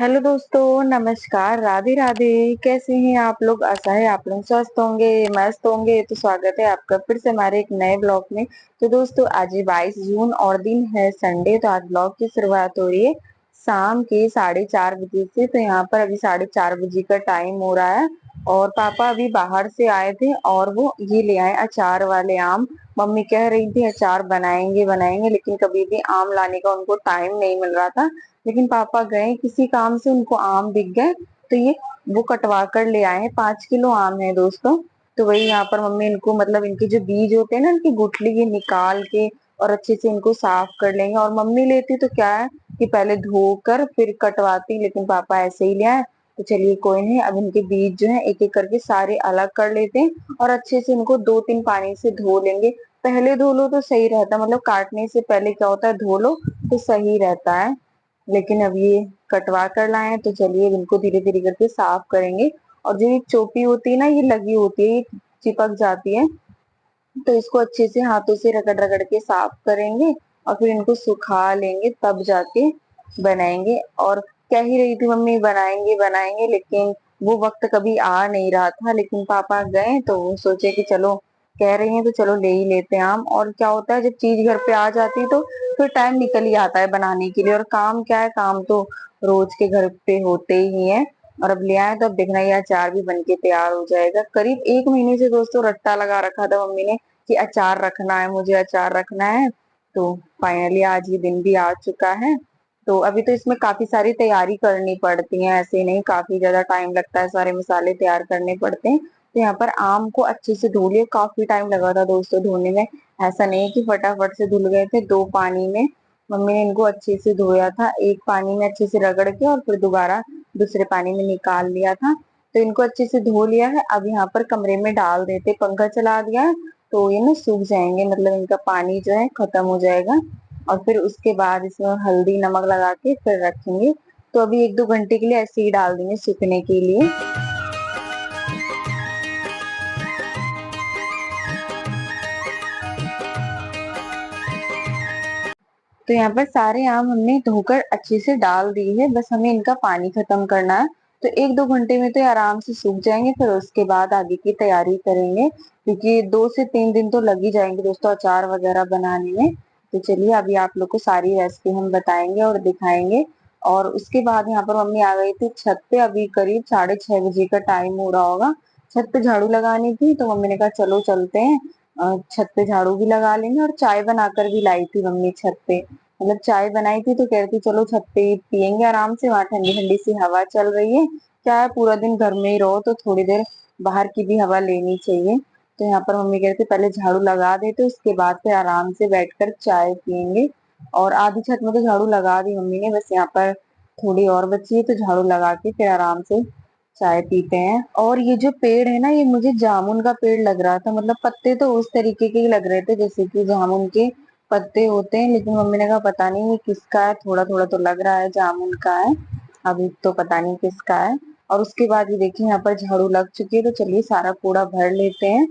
Hello दोस्तों, नमस्कार, राधे राधे। कैसे हैं आप लोग? आशा है आप लोग स्वस्थ होंगे, मस्त होंगे। तो स्वागत है आपका फिर से हमारे एक नए ब्लॉग में। तो दोस्तों, आज है 22 जून और दिन है संडे। तो आज ब्लॉग की शुरुआत हो रही है शाम के 4:30 बजे से। तो यहाँ पर अभी 4:30 बजे का टाइम हो रहा है और पापा अभी बाहर से आए थे और वो ये ले आए अचार वाले आम। मम्मी कह रही थी अचार बनाएंगे बनाएंगे, लेकिन कभी भी आम लाने का उनको टाइम नहीं मिल रहा था। लेकिन पापा गए किसी काम से, उनको आम दिख गए तो ये वो कटवा कर ले आए हैं। 5 किलो आम है दोस्तों। तो वही यहाँ पर मम्मी इनको मतलब इनके जो बीज होते हैं ना, इनकी गुठली ये निकाल के और अच्छे से इनको साफ कर लेंगे। और मम्मी लेती तो क्या है कि पहले धोकर फिर कटवाती, लेकिन पापा ऐसे ही ले आए। तो चलिए कोई नहीं, अब इनके बीज जो है एक एक करके सारे अलग कर लेते हैं और अच्छे से इनको 2-3 पानी से धो लेंगे। पहले धो लो तो सही रहता है, मतलब काटने से पहले क्या होता है, धो लो तो सही रहता है। लेकिन अब ये कटवा कर लाए हैं तो चलिए इनको धीरे धीरे करके साफ करेंगे। और जो ये चोपी होती है ना, ये लगी होती है, ये चिपक जाती है। तो इसको अच्छे से हाथों से रगड़ रगड़ के साफ करेंगे और फिर इनको सुखा लेंगे, तब जाके बनाएंगे। और कह ही रही थी मम्मी बनाएंगे बनाएंगे, लेकिन वो वक्त कभी आ नहीं रहा था। लेकिन पापा गए तो वो सोचे कि चलो कह रही हैं तो चलो ले ही लेते हैं आम। और क्या होता है, जब चीज घर पे आ जाती है तो फिर टाइम निकल ही आता है बनाने के लिए। और काम क्या है, काम तो रोज के घर पे होते ही है। और अब ले आए तो अब देखना ये अचार भी बन के तैयार हो जाएगा। करीब 1 महीने से दोस्तों रट्टा लगा रखा था मम्मी ने कि अचार रखना है, मुझे अचार रखना है। तो फाइनली आज ये दिन भी आ चुका है। तो अभी तो इसमें काफी सारी तैयारी करनी पड़ती है, ऐसे नहीं, काफी ज्यादा टाइम लगता है, सारे मसाले तैयार करने पड़ते हैं। तो यहाँ पर आम को अच्छे से धो लिया, काफी टाइम लगा था दोस्तों धोने में। ऐसा नहीं कि फटाफट से धुल गए थे, 2 पानी में मम्मी ने इनको अच्छे से धोया था। एक पानी में अच्छे से रगड़ के और फिर दोबारा दूसरे पानी में निकाल लिया था। तो इनको अच्छे से धो लिया है। अब यहाँ पर कमरे में डाल देते, पंखा चला दिया है तो ये ना सूख जाएंगे, मतलब इनका पानी जो है खत्म हो जाएगा। और फिर उसके बाद इसमें हल्दी नमक लगा के फिर रखेंगे। तो अभी 1-2 घंटे के लिए ऐसे ही डाल देंगे सूखने के लिए। तो यहाँ पर सारे आम हमने धोकर अच्छे से डाल दिए है, बस हमें इनका पानी खत्म करना है। तो 1-2 घंटे में तो ये आराम से सूख जाएंगे, फिर उसके बाद आगे की तैयारी करेंगे, क्योंकि 2 से 3 दिन तो लग ही जाएंगे दोस्तों अचार वगैरह बनाने में। तो चलिए अभी आप लोग को सारी रेसिपी हम बताएंगे और दिखाएंगे। और उसके बाद यहाँ पर मम्मी आ गई थी छत पे, अभी करीब 6:30 बजे का टाइम हो रहा होगा। छत पे झाड़ू लगानी थी तो मम्मी ने कहा चलो चलते हैं, छत पे झाड़ू भी लगा लेंगे। और चाय बनाकर भी लाई थी मम्मी छत पे, मतलब चाय बनाई थी तो कह रही थी चलो छत पे ही पियेंगे आराम से, वहां ठंडी ठंडी सी हवा चल रही है। क्या है, पूरा दिन घर में ही रहो तो थोड़ी देर बाहर की भी हवा लेनी चाहिए। तो यहाँ पर मम्मी कह रही थी पहले झाड़ू लगा देते, उसके बाद फिर आराम से बैठकर चाय पियेंगे। और आधी छत में तो झाड़ू लगा दी मम्मी ने, बस यहाँ पर थोड़ी और बची है तो झाड़ू लगा के फिर आराम से चाय पीते हैं। और ये जो पेड़ है ना, ये मुझे जामुन का पेड़ लग रहा था, मतलब पत्ते तो उस तरीके के ही लग रहे थे जैसे कि जामुन के पत्ते होते हैं। लेकिन मम्मी ने कहा पता नहीं ये किसका है, थोड़ा थोड़ा तो लग रहा है जामुन का है, अभी तो पता नहीं किसका है। और उसके बाद ये देखिए यहाँ पर झाड़ू लग चुकी है, तो चलिए सारा कूड़ा भर लेते हैं।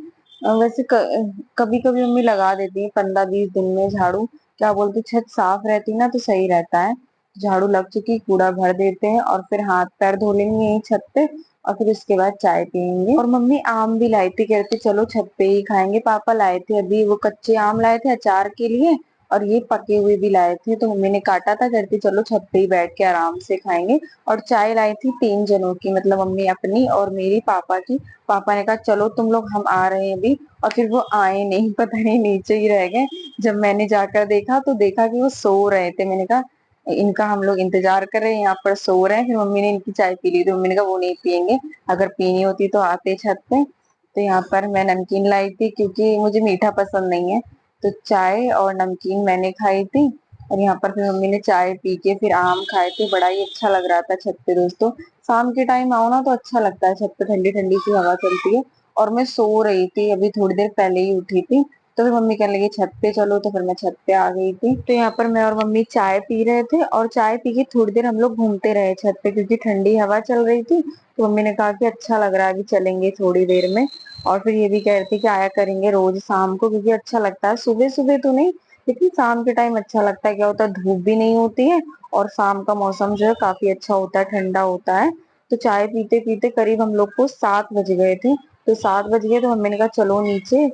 वैसे कभी कभी मम्मी लगा देती है 15-20 दिन में झाड़ू। क्या बोलती, छत साफ रहती ना तो सही रहता है। झाड़ू लग चुकी, कूड़ा भर देते हैं और फिर हाथ पैर धो लेंगे यही छत पे। और फिर उसके बाद चाय पियेंगे। और मम्मी आम भी लाई थी, कहते चलो छत पे ही खाएंगे। पापा लाए थे अभी वो कच्चे आम लाए थे अचार के लिए, और ये पके हुए भी लाए थे तो मम्मी ने काटा था, कहती चलो छत पे ही बैठ के आराम से खाएंगे। और चाय लाई थी 3 जनों की, मतलब मम्मी अपनी और मेरी पापा की। पापा ने कहा चलो तुम लोग, हम आ रहे हैं अभी। और फिर वो आए नहीं, पता नहीं नीचे ही रह गए। जब मैंने जाकर देखा तो देखा कि वो सो रहे थे। मैंने कहा इनका हम लोग इंतजार कर रहे हैं, यहाँ पर सो रहे हैं। फिर मम्मी ने इनकी चाय पी ली, तो मम्मी ने कहा वो नहीं पियेंगे, अगर पीनी होती तो आते छत पे। तो यहाँ पर मैं नमकीन लाई थी क्योंकि मुझे मीठा पसंद नहीं है। तो चाय और नमकीन मैंने खाई थी। और यहाँ पर फिर मम्मी ने चाय पी के फिर आम खाए थे, बड़ा ही अच्छा लग रहा था छत पे दोस्तों। शाम के टाइम आओ ना तो अच्छा लगता है, छत पे ठंडी ठंडी सी हवा चलती है। और मैं सो रही थी, अभी थोड़ी देर पहले ही उठी थी। तो फिर मम्मी कहने लगी छत पे चलो, तो फिर मैं छत पे आ गई थी। तो यहाँ पर मैं और मम्मी चाय पी रहे थे, और चाय पी के थोड़ी देर हम लोग घूमते रहे छत पे, क्योंकि ठंडी हवा चल रही थी। तो मम्मी ने कहा कि अच्छा लग रहा है, अभी चलेंगे थोड़ी देर में। और फिर ये भी कह रहे थे कि आया करेंगे रोज शाम को, क्योंकि अच्छा लगता है, सुबह सुबह तो नहीं लेकिन शाम के टाइम अच्छा लगता है, क्या होता है धूप भी नहीं होती है और शाम का मौसम जो है काफी अच्छा होता है, ठंडा होता है। तो चाय पीते पीते करीब हम लोग को 7 बज गए थे। तो 7 बज गए तो मम्मी ने कहा चलो नीचे,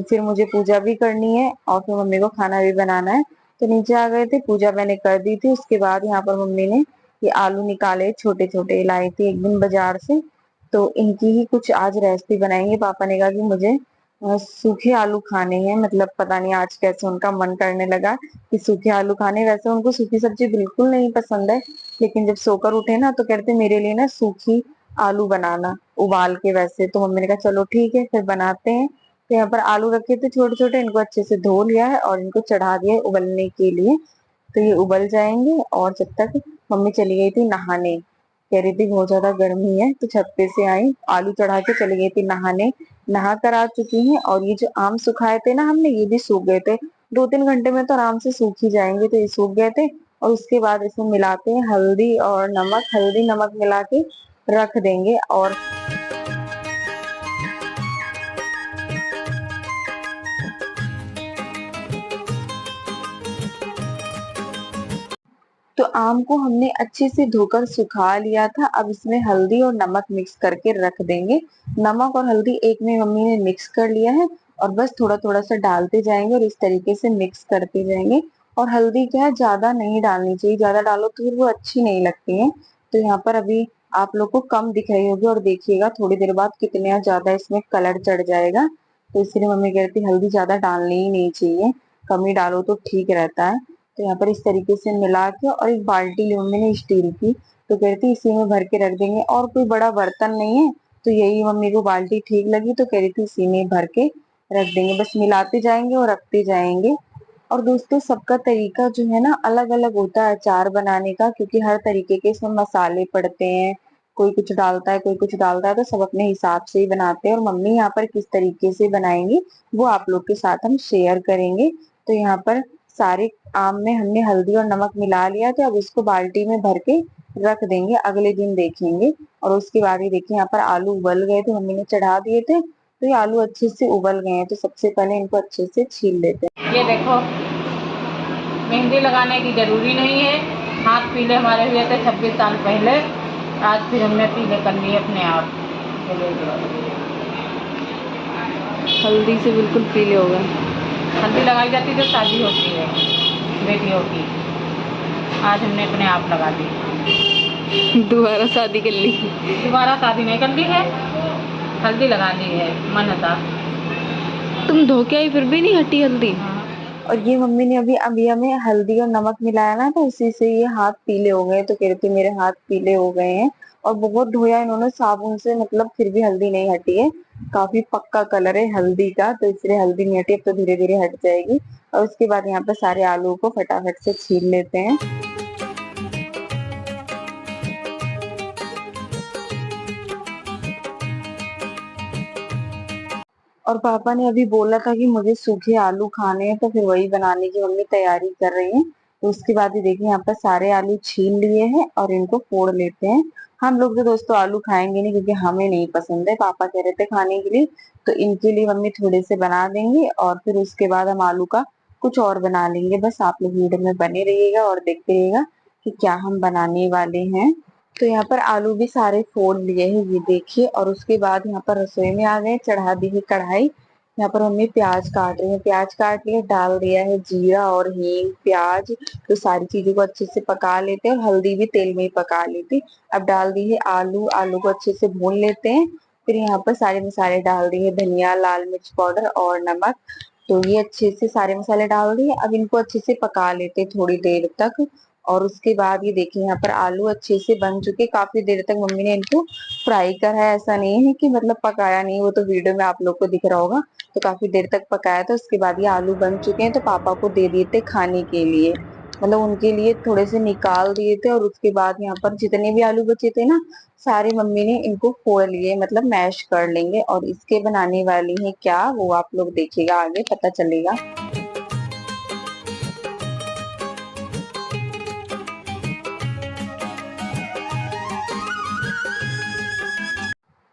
फिर मुझे पूजा भी करनी है और फिर मम्मी को खाना भी बनाना है। तो नीचे आ गए थे, पूजा मैंने कर दी थी। उसके बाद यहाँ पर मम्मी ने ये आलू निकाले, छोटे छोटे लाए थे एक दिन बाजार से। तो इनकी ही कुछ आज रेसिपी बनाएंगे। पापा ने कहा कि मुझे सूखे आलू खाने हैं, मतलब पता नहीं आज कैसे उनका मन करने लगा कि सूखे आलू खाने। वैसे उनको सूखी सब्जी बिल्कुल नहीं पसंद है, लेकिन जब सोकर उठे ना तो कहते मेरे लिए ना सूखी आलू बनाना उबाल के। वैसे तो मम्मी ने कहा चलो ठीक है फिर बनाते हैं। तो यहाँ पर आलू रखे थे छोटे छोटे, इनको अच्छे से धो लिया है और इनको चढ़ा दिया है उबलने के लिए। तो ये उबल जाएंगे। और जब तक मम्मी चली गई थी नहाने, कह रही थी बहुत ज्यादा गर्मी है, तो छत पे से आई, आलू चढ़ा के चली गई थी नहाने। नहा कर आ चुकी हैं। और ये जो आम सुखाए थे ना हमने, ये भी सूख गए थे। 2-3 घंटे में तो आराम से सूख ही जाएंगे। तो ये सूख गए थे। और उसके बाद इसमें मिलाते हैं हल्दी और नमक, हल्दी नमक मिला के रख देंगे। और तो आम को हमने अच्छे से धोकर सुखा लिया था। अब इसमें हल्दी और नमक मिक्स करके रख देंगे। नमक और हल्दी एक में मम्मी ने मिक्स कर लिया है और बस थोड़ा थोड़ा सा डालते जाएंगे और इस तरीके से मिक्स करते जाएंगे। और हल्दी क्या है, ज्यादा नहीं डालनी चाहिए, ज्यादा डालो तो फिर वो अच्छी नहीं लगती है। तो यहाँ पर अभी आप लोग को कम दिख रही होगी और देखिएगा थोड़ी देर बाद कितना ज्यादा इसमें कलर चढ़ जाएगा। तो इसलिए मम्मी कहती है हल्दी ज्यादा डालनी ही नहीं चाहिए, कम ही डालो तो ठीक रहता है। तो यहाँ पर इस तरीके से मिला के, और एक बाल्टी ली मम्मी ने स्टील की, तो कहती इसी में भर के रख देंगे। और कोई बड़ा बर्तन नहीं है तो यही मम्मी को बाल्टी ठीक लगी, तो कह रही थी इसी में भर के रख देंगे। बस मिलाते जाएंगे और रखते जाएंगे। और दोस्तों सबका तरीका जो है ना अलग अलग होता है अचार बनाने का, क्योंकि हर तरीके के इसमें मसाले पड़ते हैं। कोई कुछ डालता है, कोई कुछ डालता है, तो सब अपने हिसाब से ही बनाते हैं। और मम्मी यहाँ पर किस तरीके से बनाएंगी वो आप लोग के साथ हम शेयर करेंगे। तो यहाँ पर सारे आम में हमने हल्दी और नमक मिला लिया, तो अब इसको बाल्टी में भर के रख देंगे, अगले दिन देखेंगे। और उसके बाद ये देखिए यहाँ पर आलू उबल गए थे, मम्मी ने चढ़ा दिए थे। तो ये आलू अच्छे से उबल गए हैं। तो सबसे पहले इनको अच्छे से छील लेते हैं। ये देखो, मेहंदी लगाने की जरूरी नहीं है। हाथ पीले हमारे हुए थे 26 साल पहले, आज फिर हमने पीले कर लिए अपने आप। हल्दी से बिल्कुल पीले हो गए। हल्दी लगाई जाती है जब शादी होती है बेटियों की, आज हमने अपने आप लगा दी। दोबारा शादी कर ली? दोबारा शादी नहीं कर ली है, हल्दी लगा ली है, मन था। तुम धो के आई फिर भी नहीं हटी हल्दी? हाँ। और ये मम्मी ने अभी अभी हमें हल्दी और नमक मिलाया ना, तो उसी से ये हाथ पीले हो गए। तो कह रही थी मेरे हाथ पीले हो गए हैं। और बहुत धोया इन्होंने साबुन से, मतलब फिर भी हल्दी नहीं हटी है। काफी पक्का कलर है हल्दी का, तो इसलिए हल्दी नहीं हटी। अब तो धीरे धीरे हट जाएगी। और उसके बाद यहाँ पे सारे आलू को फटाफट से छील लेते हैं। और पापा ने अभी बोला था कि मुझे सूखे आलू खाने हैं, तो फिर वही बनाने की मम्मी तैयारी कर रही है। तो उसके बाद ही देखिए यहाँ पर सारे आलू छील लिए हैं और इनको फोड़ लेते हैं। हम लोग तो दोस्तों आलू खाएंगे नहीं, क्योंकि हमें नहीं पसंद है, पापा कह रहे थे खाने के लिए। तो इनके लिए मम्मी थोड़े से बना देंगे और फिर उसके बाद हम आलू का कुछ और बना लेंगे। बस आप लोग वीडियो में बने रहिएगा और देखते रहिएगा कि क्या हम बनाने वाले हैं। तो यहाँ पर आलू भी सारे फोड़ लिए हैं, ये देखिए। और उसके बाद यहाँ पर रसोई में आ गए, चढ़ा दी है कढ़ाई। यहाँ पर मम्मी प्याज काट रही है, प्याज काट लिया, डाल दिया है जीरा और हींग, प्याज। तो सारी चीजों को अच्छे से पका लेते हैं और हल्दी भी तेल में ही पका लेती। अब डाल दी है आलू, आलू को अच्छे से भून लेते हैं। फिर यहाँ पर सारे मसाले डाल दिए, धनिया, लाल मिर्च पाउडर और नमक। तो ये अच्छे से सारे मसाले डाल दिए। अब इनको अच्छे से पका लेते हैं थोड़ी देर तक। और उसके बाद ये देखिए यहाँ पर आलू अच्छे से बन चुके। काफी देर तक मम्मी ने इनको फ्राई करा है, ऐसा नहीं है कि मतलब पकाया नहीं, वो तो वीडियो में आप लोग को दिख रहा होगा। तो काफी देर तक पकाया था। उसके बाद ये आलू बन चुके हैं, तो पापा को दे दिए थे खाने के लिए, मतलब उनके लिए थोड़े से निकाल दिए थे। और उसके बाद यहाँ पर जितने भी आलू बचे थे ना, सारे मम्मी ने इनको फोड़ लिए, मतलब मैश कर लेंगे। और इसके बनाने वाली है क्या, वो आप लोग देखिएगा, आगे पता चलेगा।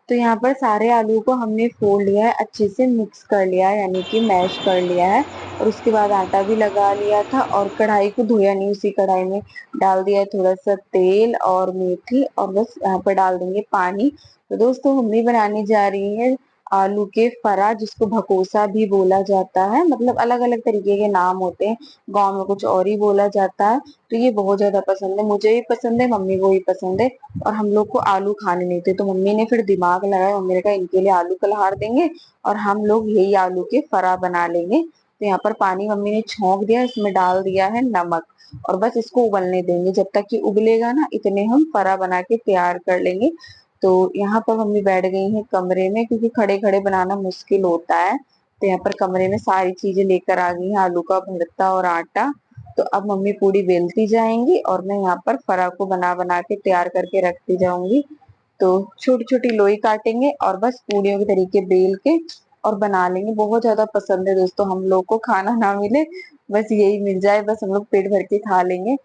तो यहाँ पर सारे आलू को हमने फोड़ लिया है, अच्छे से मिक्स कर लिया है, यानी कि मैश कर लिया है। और उसके बाद आटा भी लगा लिया था और कढ़ाई को धोया नहीं, उसी कढ़ाई में डाल दिया थोड़ा सा तेल और मेथी और बस यहाँ पर डाल देंगे पानी। तो दोस्तों मम्मी बनाने जा रही है आलू के फरा, जिसको भकोसा भी बोला जाता है, मतलब अलग अलग तरीके के नाम होते हैं, गांव में कुछ और ही बोला जाता है। तो ये बहुत ज्यादा पसंद है, मुझे भी पसंद है, मम्मी को भी पसंद है। और हम लोग को आलू खाने नहीं थे, तो मम्मी ने फिर दिमाग लगाया, मम्मी ने कहा इनके लिए आलू कलहार देंगे और हम लोग यही आलू के फरा बना लेंगे। तो यहाँ पर पानी मम्मी ने छौंक दिया, इसमें डाल दिया है नमक और बस इसको उबलने देंगे। जब तक कि उबलेगा ना, इतने हम फरा बना के तैयार कर लेंगे। तो यहाँ पर मम्मी बैठ गई हैं कमरे में, क्योंकि खड़े खड़े बनाना मुश्किल होता है। तो यहाँ पर कमरे में सारी चीजें लेकर आ गई हैं, आलू का भरता और आटा। तो अब मम्मी पूरी बेलती जाएंगी और मैं यहाँ पर फरा को बना बना के तैयार करके रखती जाऊंगी। तो छोटी छोटी लोई काटेंगे और बस पूड़ियों के तरीके बेल के और बना लेंगे। बहुत ज्यादा पसंद है दोस्तों, हम लोग को खाना ना मिले, बस यही मिल जाए, बस हम लोग पेट भर के खा लेंगे।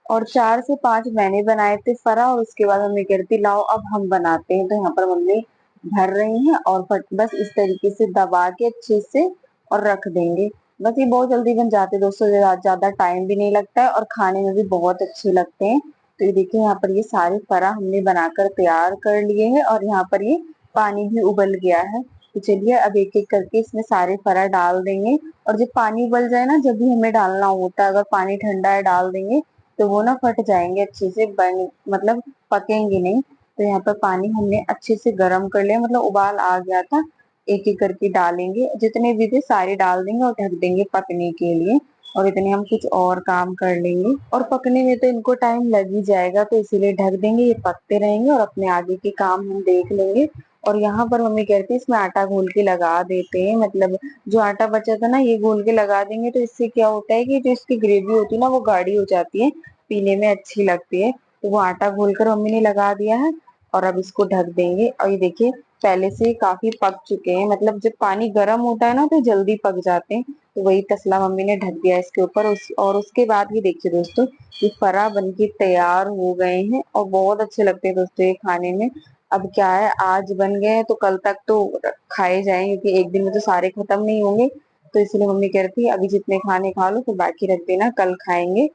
और 4 से 5 मैंने बनाए थे फरा, और उसके बाद मम्मी कहती लाओ अब हम बनाते हैं। तो यहाँ पर मम्मी भर रही हैं और बस इस तरीके से दबा के अच्छे से और रख देंगे। बस ये बहुत जल्दी बन जाते हैं दोस्तों, ज्यादा टाइम भी नहीं लगता है और खाने में भी बहुत अच्छे लगते हैं। तो ये देखिए यहाँ पर ये सारे फरा हमने बनाकर तैयार कर लिए हैं और यहाँ पर ये पानी भी उबल गया है। तो चलिए अब एक एक करके इसमें सारे फरा डाल देंगे। और जब पानी उबल जाए ना, जब भी हमें डालना होता है, अगर पानी ठंडा है डाल देंगे तो वो ना फट जाएंगे अच्छे से, बन मतलब पकेंगे नहीं। तो यहाँ पर पानी हमने अच्छे से गर्म कर लिया, मतलब उबाल आ गया था। एक एक करके डालेंगे, जितने भी थे सारे डाल देंगे और ढक देंगे पकने के लिए। और इतने हम कुछ और काम कर लेंगे, और पकने में तो इनको टाइम लग ही जाएगा, तो इसीलिए ढक देंगे, ये पकते रहेंगे और अपने आगे के काम हम देख लेंगे। और यहाँ पर मम्मी कहती है इसमें आटा घोल के लगा देते हैं, मतलब जो आटा बचा था ना ये घोल के लगा देंगे, तो इससे क्या होता है कि जो इसकी ग्रेवी होती है ना वो गाढ़ी हो जाती है, पीने में अच्छी लगती है। तो वो आटा घोलकर मम्मी ने लगा दिया है और अब इसको ढक देंगे। और ये देखिए पहले से काफी पक चुके हैं, मतलब जब पानी गर्म होता है ना तो जल्दी पक जाते हैं। तो वही तसला मम्मी ने ढक दिया इसके ऊपर। और उसके बाद ये देखिए दोस्तों, ये फरा बन के तैयार हो गए हैं और बहुत अच्छे लगते हैं दोस्तों ये खाने में। अब क्या है, आज बन गए हैं तो कल तक तो खाए जाएंगे, क्योंकि एक दिन में तो सारे खत्म नहीं होंगे। तो इसलिए मम्मी कह रही थी अभी जितने खाने खा लो, फिर बाकी रख देना, कल खाएंगे।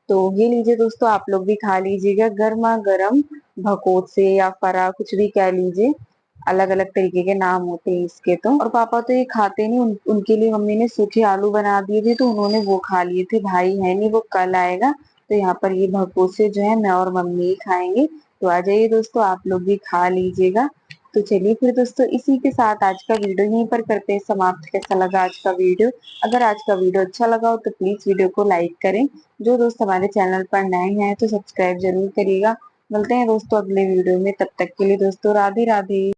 तो ये लीजिए दोस्तों, आप लोग भी खा लीजिएगा गर्मा गर्म भकोट से या फरा, कुछ भी कह लीजिए, अलग अलग तरीके के नाम होते हैं इसके तो। और पापा तो ये खाते नहीं, उनके लिए मम्मी ने सूखे आलू बना दिए थे, तो उन्होंने वो खा लिए थे, भाई है नहीं, वो कल आएगा। तो यहाँ पर ये भकोट से जो है मैं और मम्मी ही खाएंगे। तो आ जाइए दोस्तों, आप लोग भी खा लीजिएगा। तो चलिए फिर दोस्तों, इसी के साथ आज का वीडियो यहीं पर करते हैं समाप्त। कैसा लगा आज का वीडियो? अगर आज का वीडियो अच्छा लगा हो तो प्लीज वीडियो को लाइक करें। जो दोस्त हमारे चैनल पर नए हैं तो सब्सक्राइब जरूर करिएगा। मिलते हैं दोस्तों अगले वीडियो में, तब तक के लिए दोस्तों राधे राधे।